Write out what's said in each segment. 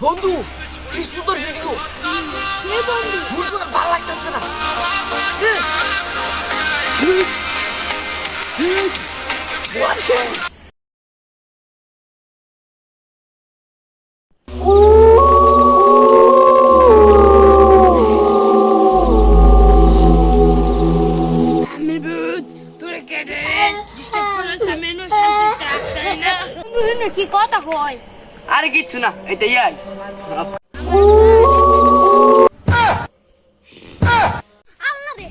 বন্ধু কি সুন্দর ভিডিও। সে বন্ধু ভূত ভালো লাগতেছে না। আমি ভূত তোরে কেটে ডিস্টার্ব করলে সামনে শান্তি থাকতে না বন্ধু কি কথা হয় আরে কিচ্ছু না, এটাই আইস। আল্লাহ রে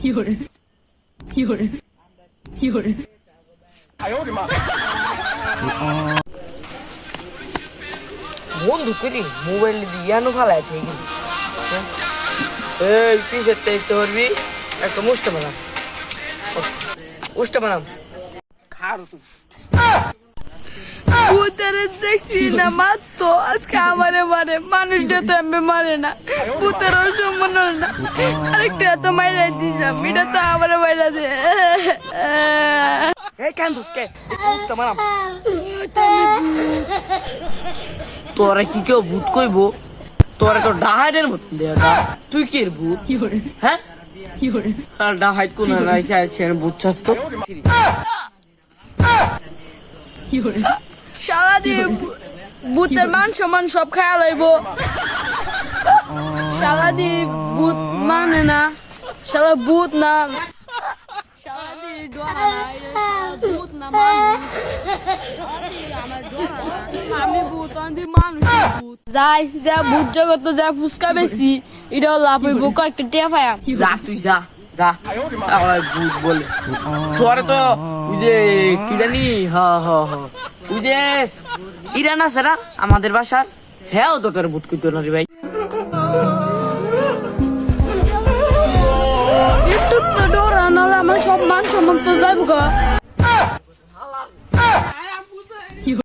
বন্ধু করি মোবাইল দিয়ানো ভালো ঠিক এই পিসের তেইতে পারবি একটা মুষ্টা বানাম, উষ্টা বানাম খারো তুই। ভূতের দেখছি না মারতো আজকে আমারে মারে মানুষটা তো আমি মারে না ভূতের সম্মান না আরেকটা তো মাইরা দিলাম এটা তো আমারে মাইরা দে এই কেন দুসকে উষ্টা বানাম। তুমি তোরা কি কেউ ভূত কইব? তোরা তো ডাহাইটের মতন দেয়া, তুই কি এর ভূত? হ্যাঁ তার ডাহাইট কোন রাইছে ভূত চাস্ত সারাদিন ভূতের মান সম্মান সব খায়া লাইব সারাদিন ভূত মানে না সারা ভূত না সারাদিন ডরা না এটা সারা ভূত না মানুষ সারাদিন আমার ডরা না আমি ভূত আমি মানুষ ভূত যাই যা ভূত জগৎ যা ফুসকা বেশি এটাও লাভ হইব কয়েকটা টিয়া পায়া যা তুই যা যা আমার ভূত বলে তোরে তো তুই যে কি জানি তুই যে ইরান আছে না আমাদের বাসার, হ্যাঁ তো তোর ভূত কইতো না রে ভাই। একটু তো ডরা নাহলে আমার সব মান সম্মান তো যাইব গা